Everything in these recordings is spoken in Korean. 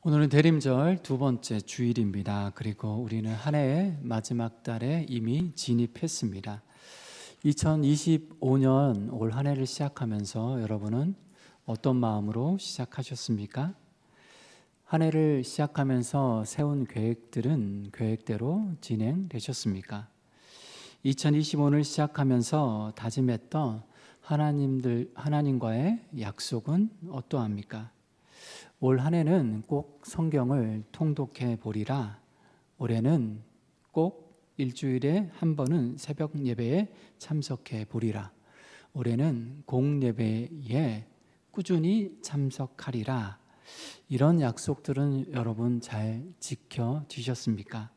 오늘은 대림절 두 번째 주일입니다. 그리고 우리는 한 해의 마지막 달에 이미 진입했습니다. 2025년 올 한 해를 시작하면서 여러분은 어떤 마음으로 시작하셨습니까? 한 해를 시작하면서 세운 계획들은 계획대로 진행되셨습니까? 2025년을 시작하면서 다짐했던 하나님과의 약속은 어떠합니까? 올 한 해는 꼭 성경을 통독해 보리라. 올해는 꼭 일주일에 한 번은 새벽 예배에 참석해 보리라. 올해는 공예배에 꾸준히 참석하리라. 이런 약속들은 여러분 잘 지켜지셨습니까?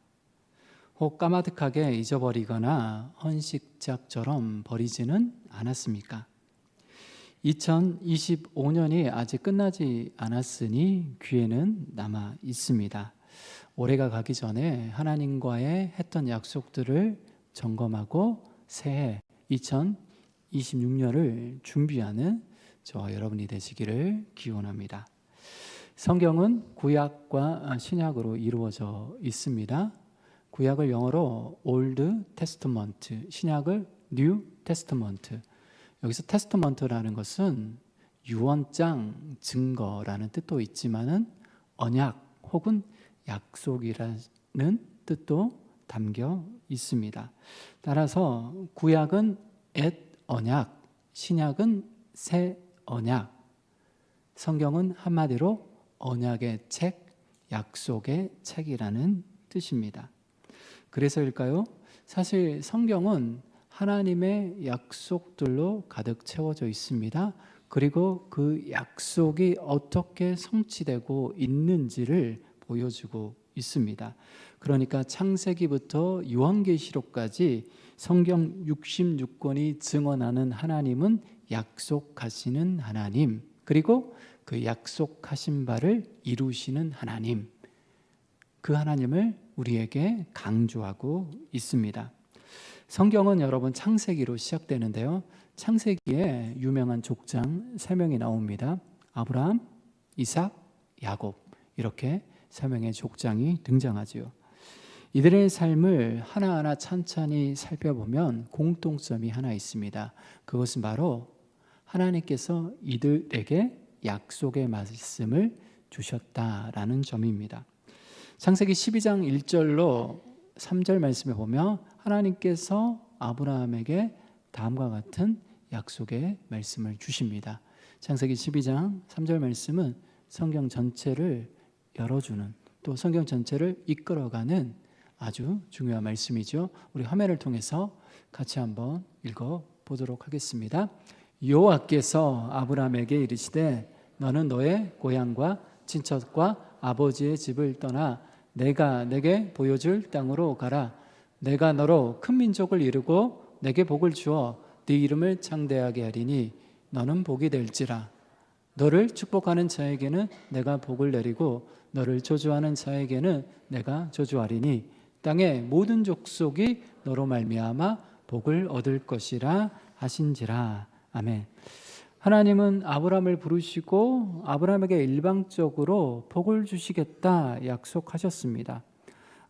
혹 까마득하게 잊어버리거나 헌식작처럼 버리지는 않았습니까? 2025년이 아직 끝나지 않았으니 기회는 남아 있습니다. 올해가 가기 전에 하나님과의 했던 약속들을 점검하고 새해 2026년을 준비하는 저와 여러분이 되시기를 기원합니다. 성경은 구약과 신약으로 이루어져 있습니다. 구약을 영어로 Old Testament, 신약을 New Testament. 여기서 테스트먼트라는 것은 유언장, 증거라는 뜻도 있지만은 언약 혹은 약속이라는 뜻도 담겨 있습니다. 따라서 구약은 옛 언약, 신약은 새 언약, 성경은 한마디로 언약의 책, 약속의 책이라는 뜻입니다. 그래서일까요? 사실 성경은 하나님의 약속들로 가득 채워져 있습니다. 그리고 그 약속이 어떻게 성취되고 있는지를 보여주고 있습니다. 그러니까 창세기부터 요한계시록까지 성경 66권이 증언하는 하나님은 약속하시는 하나님, 그리고 그 약속하신 바를 이루시는 하나님, 그 하나님을 우리에게 강조하고 있습니다. 성경은 여러분 창세기로 시작되는데요. 창세기에 유명한 족장 3명이 나옵니다. 아브라함, 이삭, 야곱, 이렇게 3명의 족장이 등장하지요. 이들의 삶을 하나하나 찬찬히 살펴보면 공통점이 하나 있습니다. 그것은 바로 하나님께서 이들에게 약속의 말씀을 주셨다라는 점입니다. 창세기 12장 1절로 3절 말씀에 보면 하나님께서 아브라함에게 다음과 같은 약속의 말씀을 주십니다. 창세기 12장 3절 말씀은 성경 전체를 열어주는, 또 성경 전체를 이끌어가는 아주 중요한 말씀이죠. 우리 화면을 통해서 같이 한번 읽어보도록 하겠습니다. 여호와께서 아브라함에게 이르시되 너는 너의 고향과 친척과 아버지의 집을 떠나 내가 내게 보여줄 땅으로 가라. 내가 너로 큰 민족을 이루고 내게 복을 주어 네 이름을 창대하게 하리니 너는 복이 될지라. 너를 축복하는 자에게는 내가 복을 내리고 너를 저주하는 자에게는 내가 저주하리니 땅의 모든 족속이 너로 말미암아 복을 얻을 것이라 하신지라. 아멘. 하나님은 아브라함을 부르시고 아브라함에게 일방적으로 복을 주시겠다 약속하셨습니다.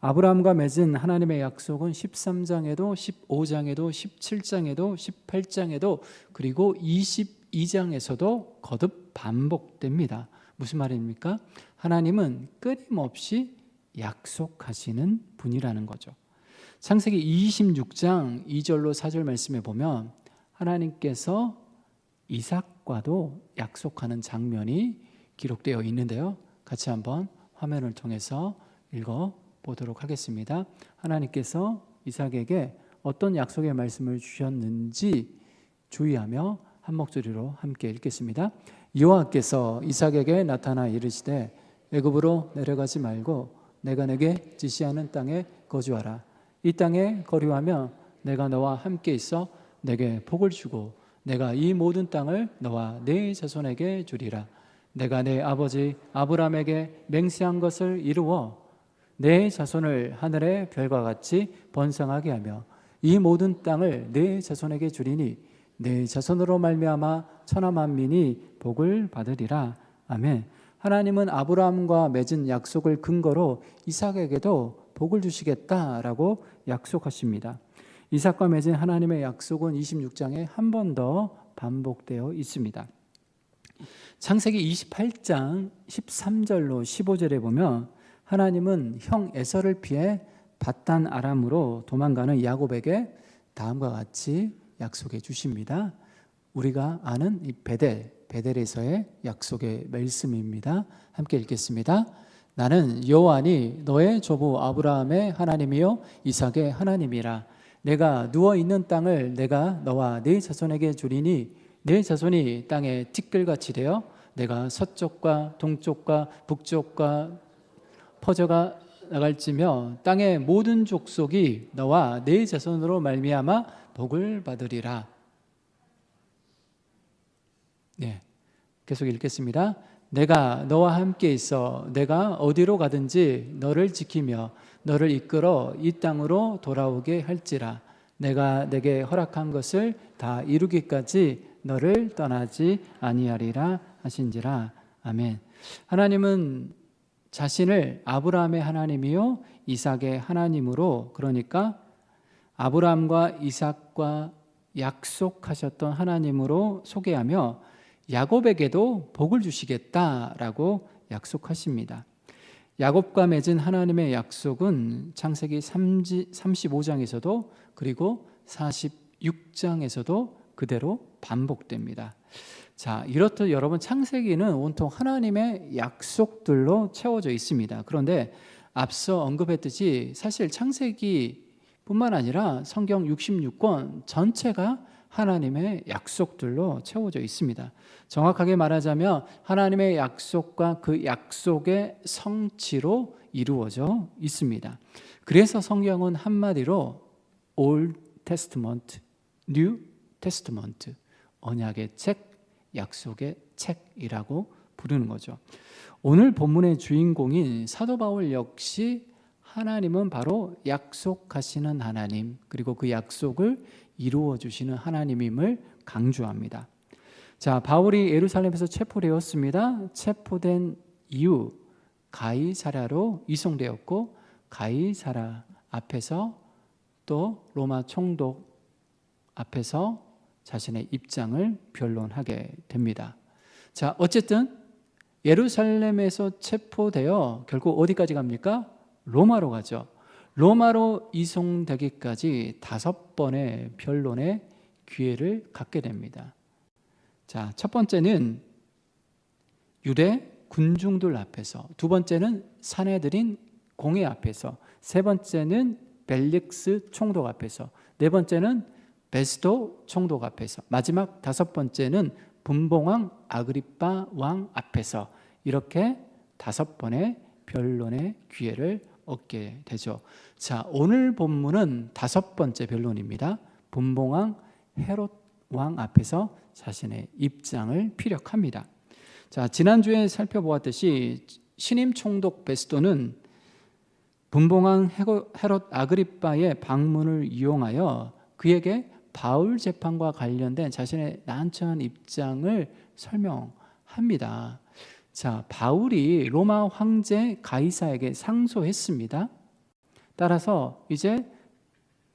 아브라함과 맺은 하나님의 약속은 13장에도 15장에도 17장에도 18장에도 그리고 22장에서도 거듭 반복됩니다. 무슨 말입니까? 하나님은 끊임없이 약속하시는 분이라는 거죠. 창세기 26장 2절로 4절 말씀에 보면 하나님께서 이삭과도 약속하는 장면이 기록되어 있는데요. 같이 한번 화면을 통해서 읽어보도록 하겠습니다. 하나님께서 이삭에게 어떤 약속의 말씀을 주셨는지 주의하며 한 목소리로 함께 읽겠습니다. 여호와께서 이삭에게 나타나 이르시되 애굽으로 내려가지 말고 내가 내게 지시하는 땅에 거주하라. 이 땅에 거류하며 내가 너와 함께 있어 내게 복을 주고 내가 이 모든 땅을 너와 네 자손에게 주리라. 내가 내 아버지 아브라함에게 맹세한 것을 이루어 내 자손을 하늘의 별과 같이 번성하게 하며 이 모든 땅을 내 자손에게 주리니 내 자손으로 말미암아 천하 만민이 복을 받으리라. 아멘. 하나님은 아브라함과 맺은 약속을 근거로 이삭에게도 복을 주시겠다라고 약속하십니다. 이삭과 맺은 하나님의 약속은 26장에 한 번 더 반복되어 있습니다. 창세기 28장 13절로 15절에 보면 하나님은 형 에서를 피해 밧단 아람으로 도망가는 야곱에게 다음과 같이 약속해 주십니다. 우리가 아는 이 베델에서의 약속의 말씀입니다. 함께 읽겠습니다. 나는 여호와니 너의 조부 아브라함의 하나님이요 이삭의 하나님이라. 내가 누워 있는 땅을 내가 너와 네 자손에게 주리니 네 자손이 땅에 티끌같이 되어 내가 서쪽과 동쪽과 북쪽과 퍼져가 나갈지며 땅의 모든 족속이 너와 네 자손으로 말미암아 복을 받으리라. 네, 계속 읽겠습니다. 내가 너와 함께 있어 내가 어디로 가든지 너를 지키며 너를 이끌어 이 땅으로 돌아오게 할지라. 내가 내게 허락한 것을 다 이루기까지 너를 떠나지 아니하리라 하신지라. 아멘. 하나님은 자신을 아브라함의 하나님이요 이삭의 하나님으로, 그러니까 아브라함과 이삭과 약속하셨던 하나님으로 소개하며 야곱에게도 복을 주시겠다라고 약속하십니다. 야곱과 맺은 하나님의 약속은 창세기 35장에서도 그리고 46장에서도 그대로 반복됩니다. 자, 이렇듯 여러분 창세기는 온통 하나님의 약속들로 채워져 있습니다. 그런데 앞서 언급했듯이 사실 창세기뿐만 아니라 성경 66권 전체가 하나님의 약속들로 채워져 있습니다. 정확하게 말하자면 하나님의 약속과 그 약속의 성취로 이루어져 있습니다. 그래서 성경은 한마디로 Old Testament, New Testament, 언약의 책, 약속의 책이라고 부르는 거죠. 오늘 본문의 주인공인 사도 바울 역시 하나님은 바로 약속하시는 하나님, 그리고 그 약속을 이루어 주시는 하나님임을 강조합니다. 자, 바울이 예루살렘에서 체포되었습니다. 체포된 이후 가이사랴로 이송되었고 가이사랴 앞에서 또 로마 총독 앞에서 자신의 입장을 변론하게 됩니다. 자, 어쨌든 예루살렘에서 체포되어 결국 어디까지 갑니까? 로마로 가죠. 로마로 이송되기까지 5번의 변론의 기회를 갖게 됩니다. 자, 첫 번째는 유대 군중들 앞에서, 두 번째는 사내들인 공회 앞에서, 세 번째는 벨릭스 총독 앞에서, 네 번째는 베스도 총독 앞에서, 마지막 5번째는 분봉왕 아그리빠 왕 앞에서, 이렇게 5번의 변론의 기회를 얻게 되죠. 자, 오늘 본문은 5번째 변론입니다. 분봉왕 헤롯 왕 앞에서 자신의 입장을 피력합니다. 자, 지난주에 살펴보았듯이 신임 총독 베스도는 분봉왕 헤롯 아그리빠의 방문을 이용하여 그에게 바울 재판과 관련된 자신의 난처한 입장을 설명합니다. 자, 바울이 로마 황제 가이사에게 상소했습니다. 따라서 이제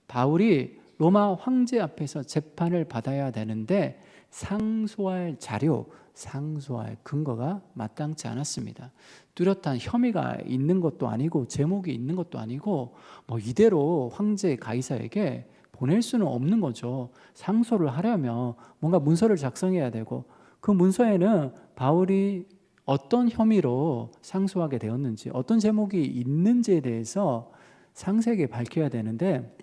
바울이 로마 황제 앞에서 재판을 받아야 되는데 상소할 자료, 상소할 근거가 마땅치 않았습니다. 뚜렷한 혐의가 있는 것도 아니고 제목이 있는 것도 아니고 이대로 황제 가이사에게 보낼 수는 없는 거죠. 상소를 하려면 뭔가 문서를 작성해야 되고 그 문서에는 바울이 어떤 혐의로 상소하게 되었는지, 어떤 제목이 있는지에 대해서 상세하게 밝혀야 되는데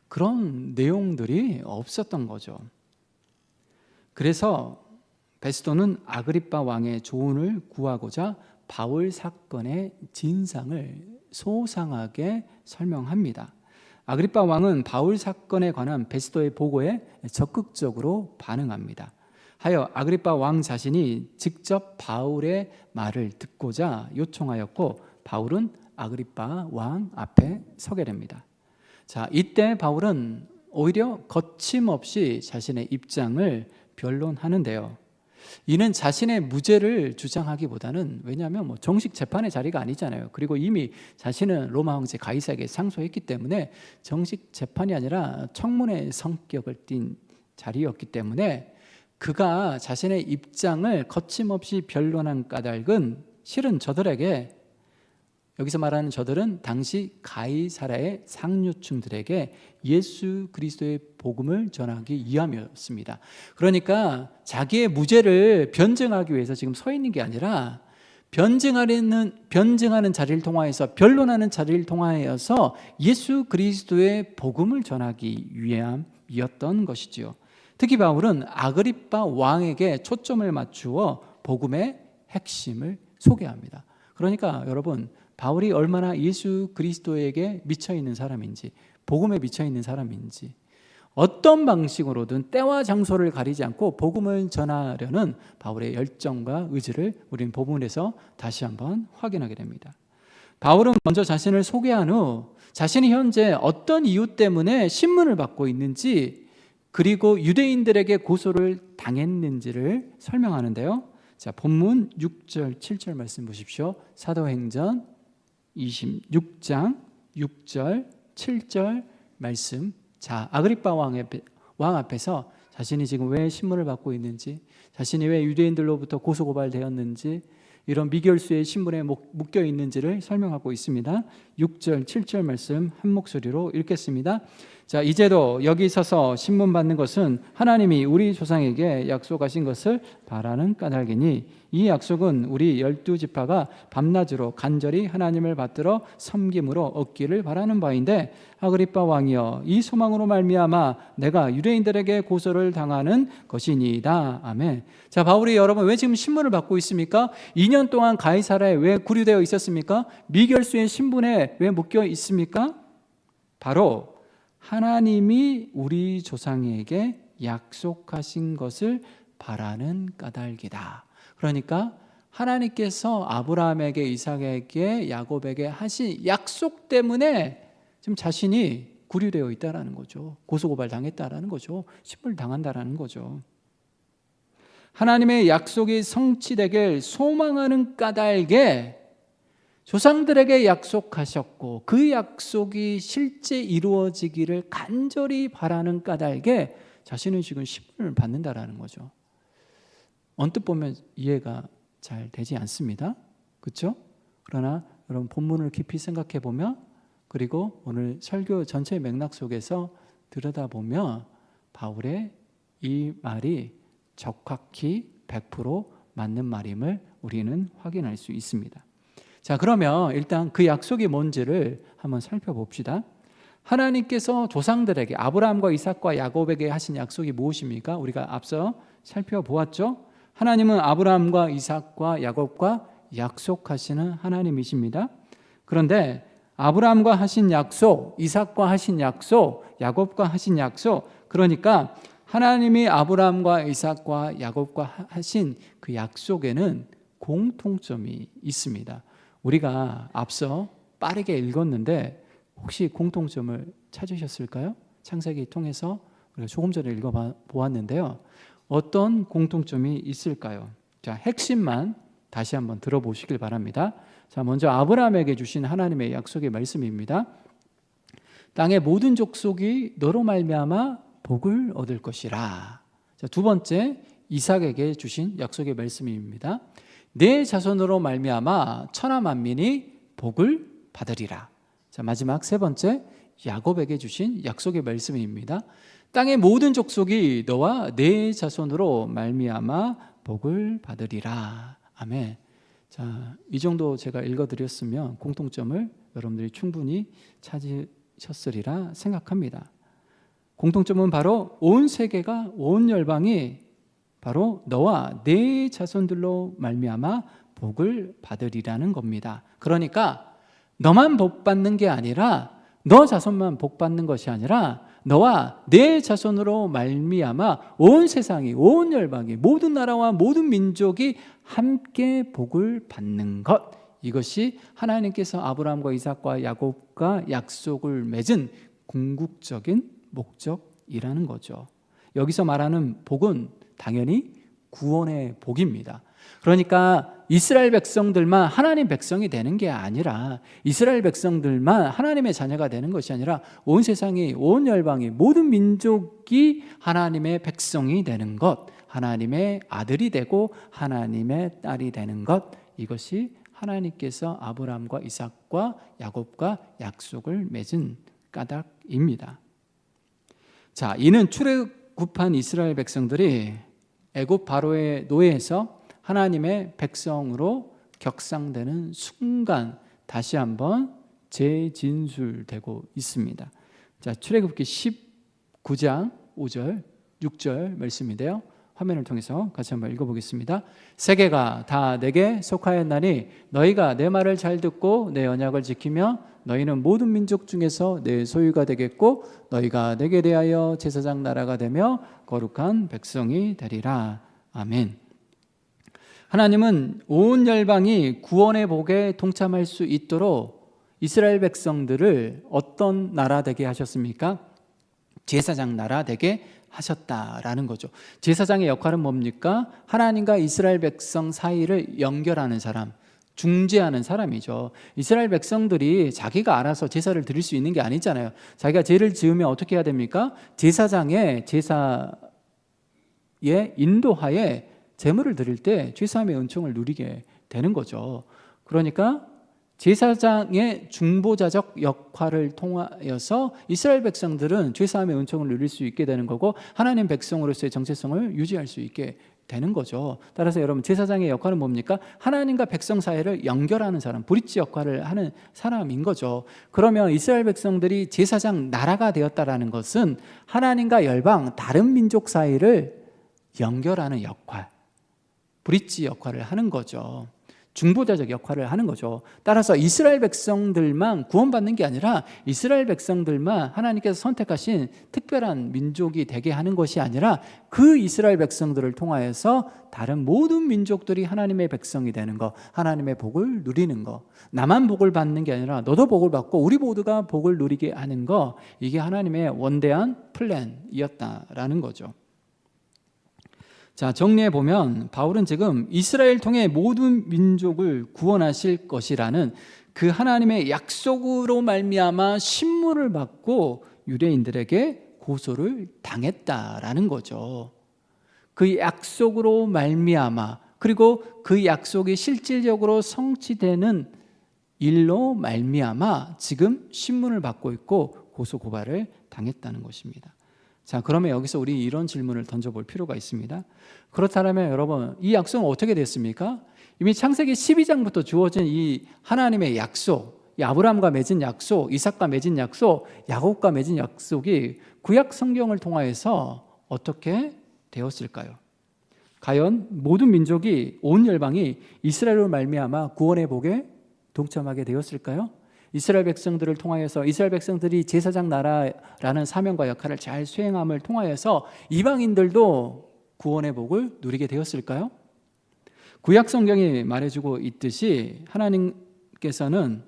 그런 내용들이 없었던 거죠. 그래서 베스도는 아그리빠 왕의 조언을 구하고자 바울 사건의 진상을 소상하게 설명합니다. 아그리빠 왕은 바울 사건에 관한 베스도의 보고에 적극적으로 반응합니다. 하여 아그리빠 왕 자신이 직접 바울의 말을 듣고자 요청하였고 바울은 아그리빠 왕 앞에 서게 됩니다. 자, 이때 바울은 오히려 거침없이 자신의 입장을 변론하는데요. 이는 자신의 무죄를 주장하기보다는, 왜냐하면 정식 재판의 자리가 아니잖아요. 그리고 이미 자신은 로마 황제 가이사에게 상소했기 때문에 정식 재판이 아니라 청문회 성격을 띤 자리였기 때문에 그가 자신의 입장을 거침없이 변론한 까닭은 실은 저들에게, 여기서 말하는 저들은 당시 가이사라의 상류층들에게 예수 그리스도의 복음을 전하기 위함이었습니다. 그러니까 자기의 무죄를 변증하기 위해서 지금 서 있는 게 아니라 변증하는 자리를 통하여서, 변론하는 자리를 통하여서 예수 그리스도의 복음을 전하기 위함이었던 것이지요. 특히 바울은 아그리빠 왕에게 초점을 맞추어 복음의 핵심을 소개합니다. 그러니까 여러분, 바울이 얼마나 예수 그리스도에게 미쳐있는 사람인지, 복음에 미쳐있는 사람인지, 어떤 방식으로든 때와 장소를 가리지 않고 복음을 전하려는 바울의 열정과 의지를 우리는 본문에서 다시 한번 확인하게 됩니다. 바울은 먼저 자신을 소개한 후 자신이 현재 어떤 이유 때문에 신문을 받고 있는지, 그리고 유대인들에게 고소를 당했는지를 설명하는데요. 자, 본문 6절 7절 말씀 보십시오. 사도행전 26장 6절 7절 말씀. 자, 아그리빠 왕 앞에서 자신이 지금 왜 신문을 받고 있는지, 자신이 왜 유대인들로부터 고소고발되었는지, 이런 미결수의 신분에 묶여 있는지를 설명하고 있습니다. 6절 7절 말씀 한 목소리로 읽겠습니다. 자, 이제도 여기 서서 신문 받는 것은 하나님이 우리 조상에게 약속하신 것을 바라는 까닭이니, 이 약속은 우리 12지파가 밤낮으로 간절히 하나님을 받들어 섬김으로 얻기를 바라는 바인데, 아그리빠 왕이여, 이 소망으로 말미암아 내가 유대인들에게 고소를 당하는 것이니이다. 아멘. 자, 바울이 여러분 왜 지금 신문을 받고 있습니까? 2년 동안 가이사라에 왜 구류되어 있었습니까? 미결수의 신분에 왜 묶여 있습니까? 바로 하나님이 우리 조상에게 약속하신 것을 바라는 까닭이다. 그러니까 하나님께서 아브라함에게, 이삭에게, 야곱에게 하신 약속 때문에 지금 자신이 구류되어 있다라는 거죠. 고소고발 당했다라는 거죠. 신문을 당한다라는 거죠. 하나님의 약속이 성취되길 소망하는 까닭에 조상들에게 약속하셨고, 그 약속이 실제 이루어지기를 간절히 바라는 까닭에 자신은 지금 신문을 받는다라는 거죠. 언뜻 보면 이해가 잘 되지 않습니다. 그렇죠? 그러나 여러분 본문을 깊이 생각해 보면, 그리고 오늘 설교 전체 맥락 속에서 들여다보면 바울의 이 말이 적확히 100% 맞는 말임을 우리는 확인할 수 있습니다. 자, 그러면 일단 그 약속이 뭔지를 한번 살펴봅시다. 하나님께서 조상들에게, 아브라함과 이삭과 야곱에게 하신 약속이 무엇입니까? 우리가 앞서 살펴보았죠. 하나님은 아브라함과 이삭과 야곱과 약속하시는 하나님이십니다. 그런데 아브라함과 하신 약속, 이삭과 하신 약속, 야곱과 하신 약속, 그러니까 하나님이 아브라함과 이삭과 야곱과 하신 그 약속에는 공통점이 있습니다. 우리가 앞서 빠르게 읽었는데 혹시 공통점을 찾으셨을까요? 창세기 통해서 우리가 조금 전에 읽어보았는데요. 어떤 공통점이 있을까요? 자, 핵심만 다시 한번 들어보시길 바랍니다. 자, 먼저 아브라함에게 주신 하나님의 약속의 말씀입니다. 땅의 모든 족속이 너로 말미암아 복을 얻을 것이라. 자, 두 번째, 이삭에게 주신 약속의 말씀입니다. 내 자손으로 말미암아 천하 만민이 복을 받으리라. 자, 마지막 세 번째, 야곱에게 주신 약속의 말씀입니다. 땅의 모든 족속이 너와 내 자손으로 말미암아 복을 받으리라. 아멘. 자, 이 정도 제가 읽어드렸으면 공통점을 여러분들이 충분히 찾으셨으리라 생각합니다. 공통점은 바로 온 세계가, 온 열방이 바로 너와 네 자손들로 말미암아 복을 받으리라는 겁니다. 그러니까 너만 복 받는 게 아니라, 너 자손만 복 받는 것이 아니라 너와 네 자손으로 말미암아 온 세상이, 온 열방이, 모든 나라와 모든 민족이 함께 복을 받는 것, 이것이 하나님께서 아브라함과 이삭과 야곱과 약속을 맺은 궁극적인 목적이라는 거죠. 여기서 말하는 복은 당연히 구원의 복입니다. 그러니까 이스라엘 백성들만 하나님 백성이 되는 게 아니라, 이스라엘 백성들만 하나님의 자녀가 되는 것이 아니라 온 세상이, 온 열방이, 모든 민족이 하나님의 백성이 되는 것, 하나님의 아들이 되고 하나님의 딸이 되는 것, 이것이 하나님께서 아브라함과 이삭과 야곱과 약속을 맺은 까닭입니다. 자, 이는 출애굽한 이스라엘 백성들이 애굽 바로의 노예에서 하나님의 백성으로 격상되는 순간 다시 한번 재진술되고 있습니다. 자, 출애굽기 19장 5절 6절 말씀인데요, 화면을 통해서 같이 한번 읽어보겠습니다. 세계가 다 내게 속하였나니 너희가 내 말을 잘 듣고 내 언약을 지키며 너희는 모든 민족 중에서 내 소유가 되겠고 너희가 내게 대하여 제사장 나라가 되며 거룩한 백성이 되리라. 아멘. 하나님은 온 열방이 구원의 복에 동참할 수 있도록 이스라엘 백성들을 어떤 나라 되게 하셨습니까? 제사장 나라 되게 하셨다라는 거죠. 제사장의 역할은 뭡니까? 하나님과 이스라엘 백성 사이를 연결하는 사람, 중재하는 사람이죠. 이스라엘 백성들이 자기가 알아서 제사를 드릴 수 있는 게 아니잖아요. 자기가 죄를 지으면 어떻게 해야 됩니까? 제사장의 제사의 인도하에 제물을 드릴 때 죄사함의 은총을 누리게 되는 거죠. 그러니까 제사장의 중보자적 역할을 통하여서 이스라엘 백성들은 죄사함의 은총을 누릴 수 있게 되는 거고 하나님 백성으로서의 정체성을 유지할 수 있게 되는 거죠. 따라서 여러분, 제사장의 역할은 뭡니까? 하나님과 백성 사이를 연결하는 사람, 브릿지 역할을 하는 사람인 거죠. 그러면 이스라엘 백성들이 제사장 나라가 되었다라는 것은 하나님과 열방, 다른 민족 사이를 연결하는 역할, 브릿지 역할을 하는 거죠. 중보자적 역할을 하는 거죠. 따라서 이스라엘 백성들만 구원받는 게 아니라 이스라엘 백성들만 하나님께서 선택하신 특별한 민족이 되게 하는 것이 아니라 그 이스라엘 백성들을 통하여서 다른 모든 민족들이 하나님의 백성이 되는 것, 하나님의 복을 누리는 것, 나만 복을 받는 게 아니라 너도 복을 받고 우리 모두가 복을 누리게 하는 것, 이게 하나님의 원대한 플랜이었다라는 거죠. 자, 정리해 보면 바울은 지금 이스라엘 통해 모든 민족을 구원하실 것이라는 그 하나님의 약속으로 말미암아 신문을 받고 유대인들에게 고소를 당했다라는 거죠. 그 약속으로 말미암아, 그리고 그 약속이 실질적으로 성취되는 일로 말미암아 지금 신문을 받고 있고 고소 고발을 당했다는 것입니다. 자, 그러면 여기서 우리 이런 질문을 던져볼 필요가 있습니다. 그렇다면 여러분, 이 약속은 어떻게 됐습니까? 이미 창세기 12장부터 주어진 이 하나님의 약속, 이 아브라함과 맺은 약속, 이삭과 맺은 약속, 야곱과 맺은 약속이 구약 성경을 통하여서 어떻게 되었을까요? 과연 모든 민족이, 온 열방이 이스라엘로 말미암아 구원의 복에 동참하게 되었을까요? 이스라엘 백성들을 통하여서 이스라엘 백성들이 제사장 나라라는 사명과 역할을 잘 수행함을 통하여서 이방인들도 구원의 복을 누리게 되었을까요? 구약 성경이 말해주고 있듯이 하나님께서는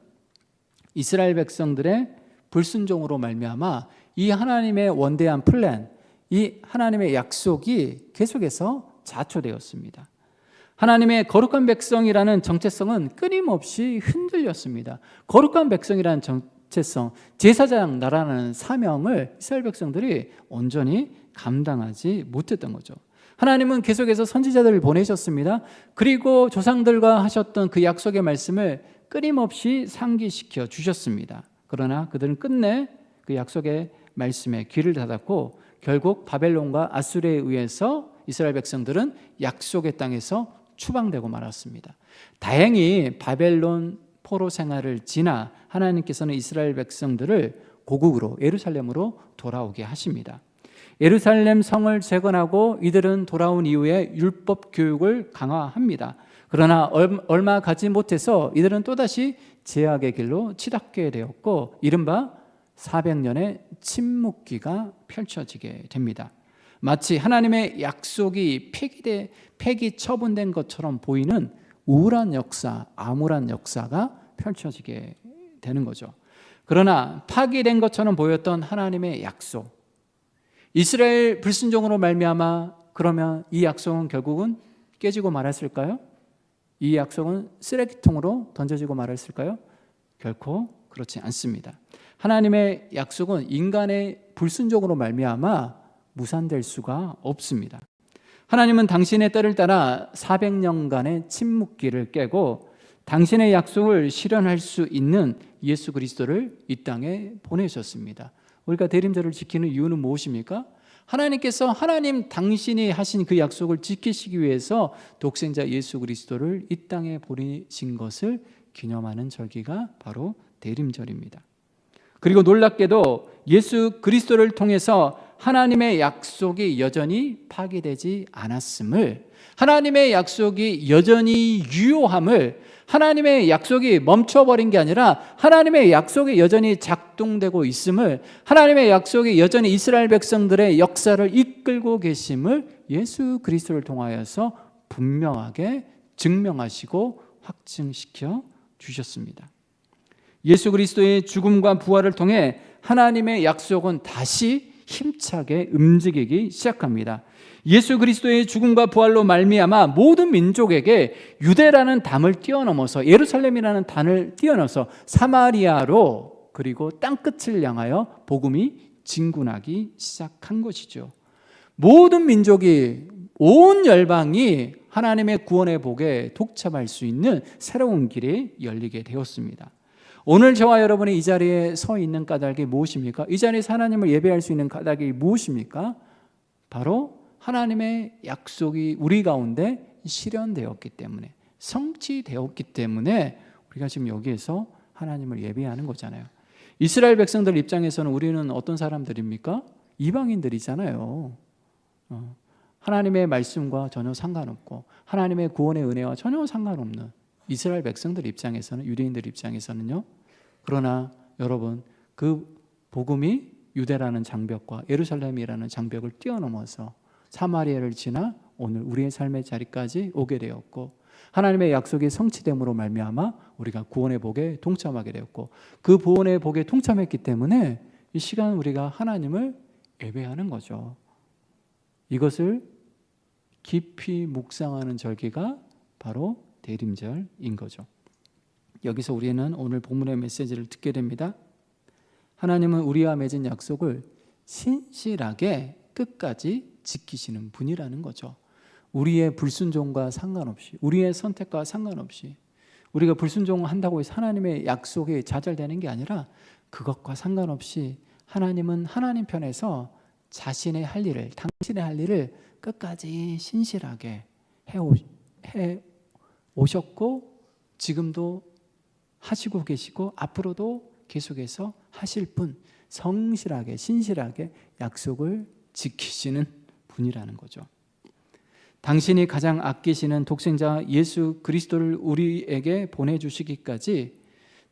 이스라엘 백성들의 불순종으로 말미암아 이 하나님의 원대한 플랜, 이 하나님의 약속이 계속해서 자초되었습니다. 하나님의 거룩한 백성이라는 정체성은 끊임없이 흔들렸습니다. 거룩한 백성이라는 정체성, 제사장 나라라는 사명을 이스라엘 백성들이 온전히 감당하지 못했던 거죠. 하나님은 계속해서 선지자들을 보내셨습니다. 그리고 조상들과 하셨던 그 약속의 말씀을 끊임없이 상기시켜 주셨습니다. 그러나 그들은 끝내 그 약속의 말씀에 귀를 닫았고 결국 바벨론과 아수르에 의해서 이스라엘 백성들은 약속의 땅에서 추방되고 말았습니다. 다행히 바벨론 포로 생활을 지나 하나님께서는 이스라엘 백성들을 고국으로 예루살렘으로 돌아오게 하십니다. 예루살렘 성을 재건하고 이들은 돌아온 이후에 율법 교육을 강화합니다. 그러나 얼마 가지 못해서 이들은 또다시 제약의 길로 치닫게 되었고 이른바 400년의 침묵기가 펼쳐지게 됩니다. 마치 하나님의 약속이 폐기 처분된 것처럼 보이는 우울한 역사, 암울한 역사가 펼쳐지게 되는 거죠. 그러나 파기된 것처럼 보였던 하나님의 약속, 이스라엘 불순종으로 말미암아 그러면 이 약속은 결국은 깨지고 말았을까요? 이 약속은 쓰레기통으로 던져지고 말았을까요? 결코 그렇지 않습니다. 하나님의 약속은 인간의 불순종으로 말미암아 무산될 수가 없습니다. 하나님은 당신의 때를 따라 400년간의 침묵기를 깨고 당신의 약속을 실현할 수 있는 예수 그리스도를 이 땅에 보내셨습니다. 우리가 대림절을 지키는 이유는 무엇입니까? 하나님께서 당신이 하신 그 약속을 지키시기 위해서 독생자 예수 그리스도를 이 땅에 보내신 것을 기념하는 절기가 바로 대림절입니다. 그리고 놀랍게도 예수 그리스도를 통해서 하나님의 약속이 여전히 파기되지 않았음을, 하나님의 약속이 여전히 유효함을, 하나님의 약속이 멈춰버린 게 아니라 하나님의 약속이 여전히 작동되고 있음을, 하나님의 약속이 여전히 이스라엘 백성들의 역사를 이끌고 계심을 예수 그리스도를 통하여서 분명하게 증명하시고 확증시켜 주셨습니다. 예수 그리스도의 죽음과 부활을 통해 하나님의 약속은 다시 힘차게 움직이기 시작합니다. 예수 그리스도의 죽음과 부활로 말미암아 모든 민족에게 유대라는 담을 뛰어넘어서, 예루살렘이라는 단을 뛰어넘어서 사마리아로, 그리고 땅끝을 향하여 복음이 진군하기 시작한 것이죠. 모든 민족이, 온 열방이 하나님의 구원의 복에 독참할 수 있는 새로운 길이 열리게 되었습니다. 오늘 저와 여러분이 이 자리에 서 있는 까닭이 무엇입니까? 이 자리에서 하나님을 예배할 수 있는 까닭이 무엇입니까? 바로 하나님의 약속이 우리 가운데 실현되었기 때문에, 성취되었기 때문에 우리가 지금 여기에서 하나님을 예배하는 거잖아요. 이스라엘 백성들 입장에서는 우리는 어떤 사람들입니까? 이방인들이잖아요. 하나님의 말씀과 전혀 상관없고 하나님의 구원의 은혜와 전혀 상관없는 이스라엘 백성들 입장에서는, 유대인들 입장에서는요. 그러나 여러분, 그 복음이 유대라는 장벽과 예루살렘이라는 장벽을 뛰어넘어서 사마리아를 지나 오늘 우리의 삶의 자리까지 오게 되었고, 하나님의 약속이 성취됨으로 말미암아 우리가 구원의 복에 동참하게 되었고, 그 구원의 복에 동참했기 때문에 이 시간 우리가 하나님을 예배하는 거죠. 이것을 깊이 묵상하는 절기가 바로 대림절인 거죠. 여기서 우리는 오늘 본문의 메시지를 듣게 됩니다. 하나님은 우리와 맺은 약속을 신실하게 끝까지 지키시는 분이라는 거죠. 우리의 불순종과 상관없이, 우리의 선택과 상관없이, 우리가 불순종한다고 해서 하나님의 약속이 좌절되는 게 아니라 그것과 상관없이 하나님은 하나님 편에서 자신의 할 일을, 당신의 할 일을 끝까지 신실하게 해 오셨고, 지금도 하시고 계시고 앞으로도 계속해서 하실 분, 성실하게 신실하게 약속을 지키시는 분이라는 거죠. 당신이 가장 아끼시는 독생자 예수 그리스도를 우리에게 보내주시기까지,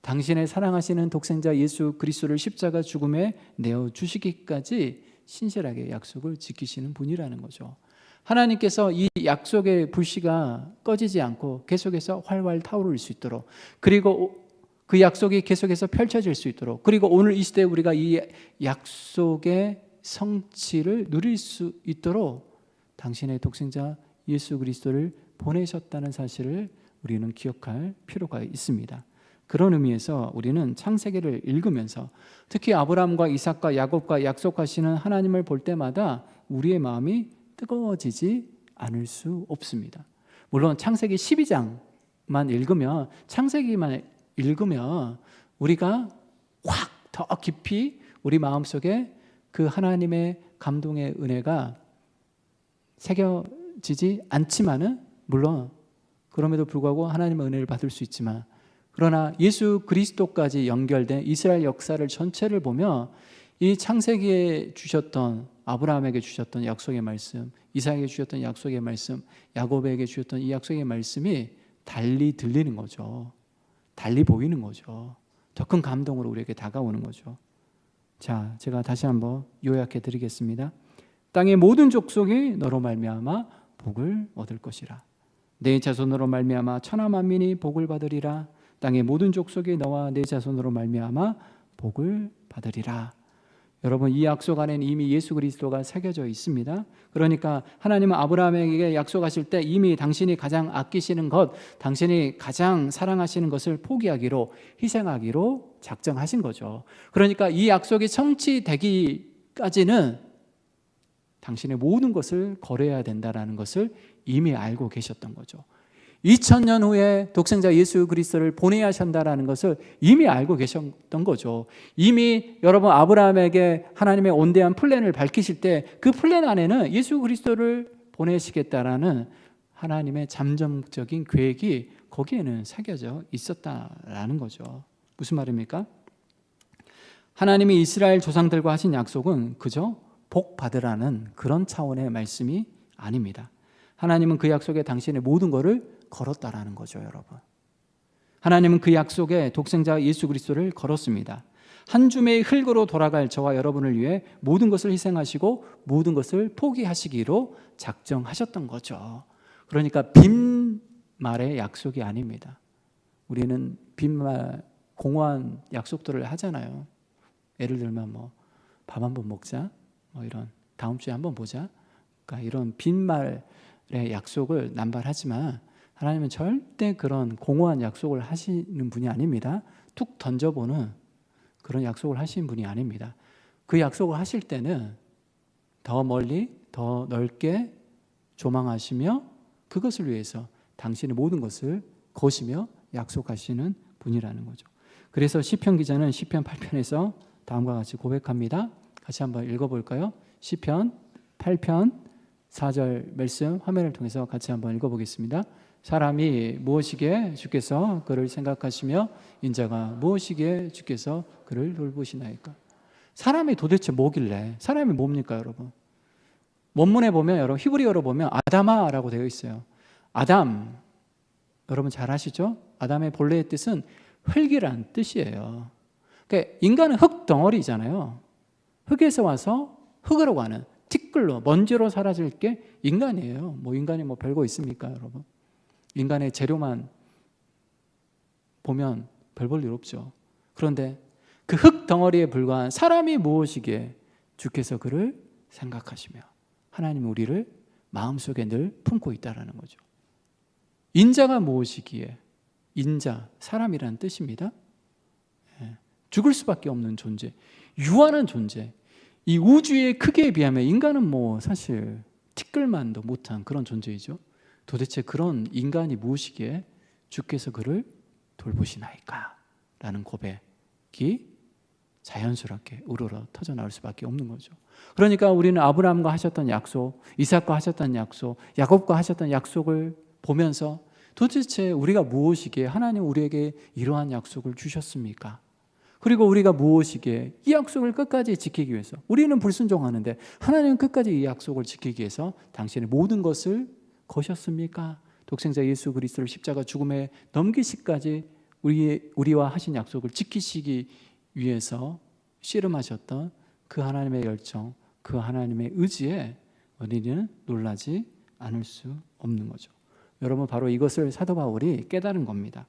당신의 사랑하시는 독생자 예수 그리스도를 십자가 죽음에 내어주시기까지 신실하게 약속을 지키시는 분이라는 거죠. 하나님께서 이 약속의 불씨가 꺼지지 않고 계속해서 활활 타오를 수 있도록, 그리고 그 약속이 계속해서 펼쳐질 수 있도록, 그리고 오늘 이 시대에 우리가 이 약속의 성취를 누릴 수 있도록 당신의 독생자 예수 그리스도를 보내셨다는 사실을 우리는 기억할 필요가 있습니다. 그런 의미에서 우리는 창세기를 읽으면서, 특히 아브라함과 이삭과 야곱과 약속하시는 하나님을 볼 때마다 우리의 마음이 뜨거워지지 않을 수 없습니다. 물론 창세기 12장만 읽으면, 창세기만 읽으면 우리가 확 더 깊이 우리 마음속에 그 하나님의 감동의 은혜가 새겨지지 않지만은, 물론 그럼에도 불구하고 하나님의 은혜를 받을 수 있지만, 그러나 예수 그리스도까지 연결된 이스라엘 역사를 전체를 보면 이 창세기에 주셨던, 아브라함에게 주셨던 약속의 말씀, 이삭에게 주셨던 약속의 말씀, 야곱에게 주셨던 이 약속의 말씀이 달리 들리는 거죠. 달리 보이는 거죠. 더 큰 감동으로 우리에게 다가오는 거죠. 자, 제가 다시 한번 요약해 드리겠습니다. 땅의 모든 족속이 너로 말미암아 복을 얻을 것이라. 내 자손으로 말미암아 천하 만민이 복을 받으리라. 땅의 모든 족속이 너와 내 자손으로 말미암아 복을 받으리라. 여러분, 이 약속 안에는 이미 예수 그리스도가 새겨져 있습니다. 그러니까 하나님은 아브라함에게 약속하실 때 이미 당신이 가장 아끼시는 것, 당신이 가장 사랑하시는 것을 포기하기로, 희생하기로 작정하신 거죠. 그러니까 이 약속이 성취되기까지는 당신의 모든 것을 거래해야 된다는 것을 이미 알고 계셨던 거죠. 2000년 후에 독생자 예수 그리스도를 보내야 한다는 것을 이미 알고 계셨던 거죠. 이미 여러분, 아브라함에게 하나님의 온대한 플랜을 밝히실 때 그 플랜 안에는 예수 그리스도를 보내시겠다라는 하나님의 잠정적인 계획이 거기에는 새겨져 있었다라는 거죠. 무슨 말입니까? 하나님이 이스라엘 조상들과 하신 약속은 그저 복 받으라는 그런 차원의 말씀이 아닙니다. 하나님은 그 약속에 당신의 모든 것을 걸었다라는 거죠, 여러분. 하나님은 그 약속에 독생자 예수 그리스도를 걸었습니다. 한 줌의 흙으로 돌아갈 저와 여러분을 위해 모든 것을 희생하시고 모든 것을 포기하시기로 작정하셨던 거죠. 그러니까 빈말의 약속이 아닙니다. 우리는 빈말, 공허한 약속들을 하잖아요. 예를 들면 밥 한번 먹자, 이런 다음 주에 한번 보자, 그러니까 이런 빈말의 약속을 남발하지만 하나님은 절대 그런 공허한 약속을 하시는 분이 아닙니다. 툭 던져보는 그런 약속을 하시는 분이 아닙니다. 그 약속을 하실 때는 더 멀리, 더 넓게 조망하시며 그것을 위해서 당신의 모든 것을 거시며 약속하시는 분이라는 거죠. 그래서 시편 기자는 시편 8편에서 다음과 같이 고백합니다. 같이 한번 읽어볼까요? 시편 8편 4절 말씀 화면을 통해서 같이 한번 읽어보겠습니다. 사람이 무엇이기에 주께서 그를 생각하시며 인자가 무엇이기에 주께서 그를 돌보시나이까. 사람이 도대체 뭐길래, 사람이 뭡니까 여러분? 원문에 보면, 여러분 히브리어로 보면 아담아라고 되어 있어요. 아담, 여러분 잘 아시죠? 아담의 본래의 뜻은 흙이란 뜻이에요. 그러니까 인간은 흙 덩어리잖아요. 흙에서 와서 흙으로 가는, 티끌로, 먼지로 사라질 게 인간이에요. 인간이 별거 있습니까 여러분? 인간의 재료만 보면 별 볼 일 없죠. 그런데 그 흙 덩어리에 불과한 사람이 무엇이기에 주께서 그를 생각하시며, 하나님은 우리를 마음속에 늘 품고 있다는 거죠. 인자가 무엇이기에, 인자, 사람이라는 뜻입니다. 죽을 수밖에 없는 존재, 유한한 존재. 이 우주의 크기에 비하면 인간은 사실 티끌만도 못한 그런 존재이죠. 도대체 그런 인간이 무엇이기에 주께서 그를 돌보시나이까? 라는 고백이 자연스럽게 우러러 터져 나올 수밖에 없는 거죠. 그러니까 우리는 아브라함과 하셨던 약속, 이삭과 하셨던 약속, 야곱과 하셨던 약속을 보면서 도대체 우리가 무엇이기에 하나님 우리에게 이러한 약속을 주셨습니까? 그리고 우리가 무엇이기에 이 약속을 끝까지 지키기 위해서, 우리는 불순종하는데 하나님은 끝까지 이 약속을 지키기 위해서 당신의 모든 것을 거셨습니까? 독생자 예수 그리스도를 십자가 죽음에 넘기시기까지 우리와 하신 약속을 지키시기 위해서 씨름하셨던 그 하나님의 열정, 그 하나님의 의지에 우리는 놀라지 않을 수 없는 거죠. 여러분, 바로 이것을 사도 바울이 깨달은 겁니다.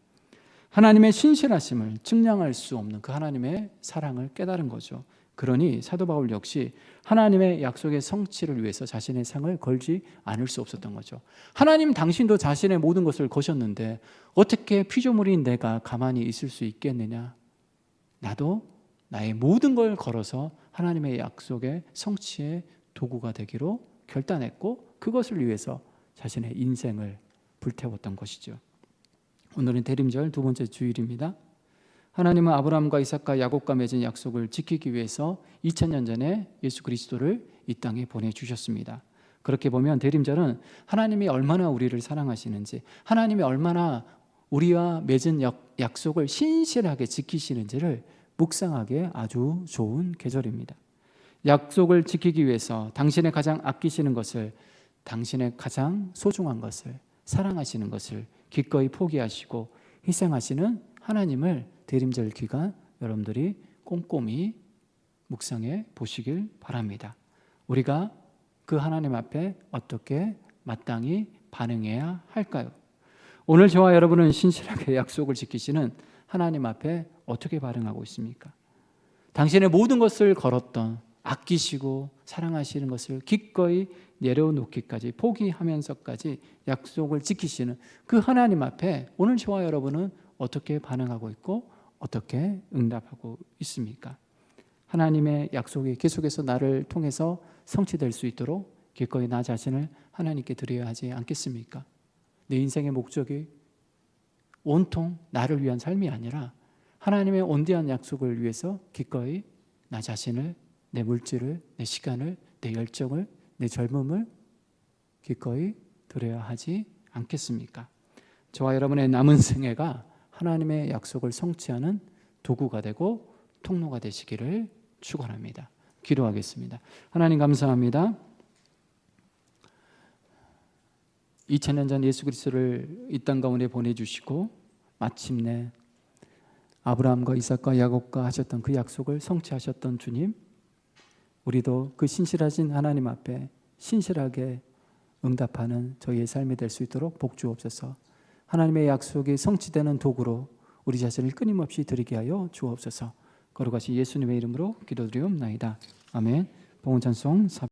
하나님의 신실하심을 측량할 수 없는 그 하나님의 사랑을 깨달은 거죠. 그러니 사도 바울 역시 하나님의 약속의 성취를 위해서 자신의 상을 걸지 않을 수 없었던 거죠. 하나님 당신도 자신의 모든 것을 거셨는데 어떻게 피조물인 내가 가만히 있을 수 있겠느냐? 나도 나의 모든 걸 걸어서 하나님의 약속의 성취의 도구가 되기로 결단했고 그것을 위해서 자신의 인생을 불태웠던 것이죠. 오늘은 대림절 두 번째 주일입니다. 하나님은 아브라함과 이삭과 야곱과 맺은 약속을 지키기 위해서 2000년 전에 예수 그리스도를 이 땅에 보내주셨습니다. 그렇게 보면 대림절은 하나님이 얼마나 우리를 사랑하시는지, 하나님이 얼마나 우리와 맺은 약속을 신실하게 지키시는지를 묵상하기에 아주 좋은 계절입니다. 약속을 지키기 위해서 당신의 가장 아끼시는 것을, 당신의 가장 소중한 것을, 사랑하시는 것을 기꺼이 포기하시고 희생하시는 하나님을 대림절 기간 여러분들이 꼼꼼히 묵상해 보시길 바랍니다. 우리가 그 하나님 앞에 어떻게 마땅히 반응해야 할까요? 오늘 저와 여러분은 신실하게 약속을 지키시는 하나님 앞에 어떻게 반응하고 있습니까? 당신의 모든 것을 걸었던, 아끼시고 사랑하시는 것을 기꺼이 내려놓기까지, 포기하면서까지 약속을 지키시는 그 하나님 앞에 오늘 저와 여러분은 어떻게 반응하고 있고 어떻게 응답하고 있습니까? 하나님의 약속이 계속해서 나를 통해서 성취될 수 있도록 기꺼이 나 자신을 하나님께 드려야 하지 않겠습니까? 내 인생의 목적이 온통 나를 위한 삶이 아니라 하나님의 온대한 약속을 위해서 기꺼이 나 자신을, 내 물질을, 내 시간을, 내 열정을, 내 젊음을 기꺼이 드려야 하지 않겠습니까? 저와 여러분의 남은 생애가 하나님의 약속을 성취하는 도구가 되고 통로가 되시기를 축원합니다. 기도하겠습니다. 하나님 감사합니다. 2000년 전 예수 그리스도를 이 땅 가운데 보내주시고 마침내 아브라함과 이삭과 야곱과 하셨던 그 약속을 성취하셨던 주님, 우리도 그 신실하신 하나님 앞에 신실하게 응답하는 저희의 삶이 될 수 있도록 복 주옵소서. 하나님의 약속이 성취되는 도구로 우리 자신을 끊임없이 드리게 하여 주옵소서. 거룩하신 예수님의 이름으로 기도드리옵나이다. 아멘. 봉헌 찬송